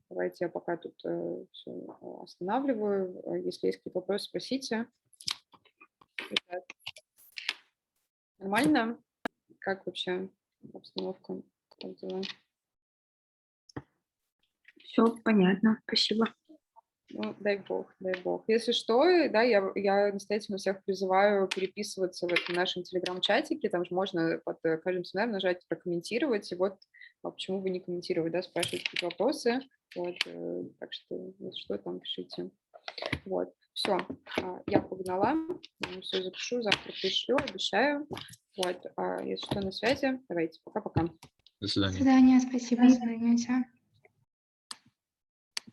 давайте я пока тут все останавливаю. Если есть какие-то вопросы, спросите. Ребят, нормально? Как вообще обстановка? Как дела? Все понятно, спасибо. Ну, дай бог, дай бог. Если что, да, я настоятельно всех призываю переписываться в этом нашем телеграм-чатике, там же можно под каждым семинаром нажать прокомментировать, и вот почему бы не комментировать, да, спрашивать какие-то вопросы, вот, так что, если что, там пишите. Вот, все, я погнала, все запишу, завтра пришлю, обещаю, вот, если что, на связи, давайте, пока-пока. До свидания. До свидания, спасибо, до свидания.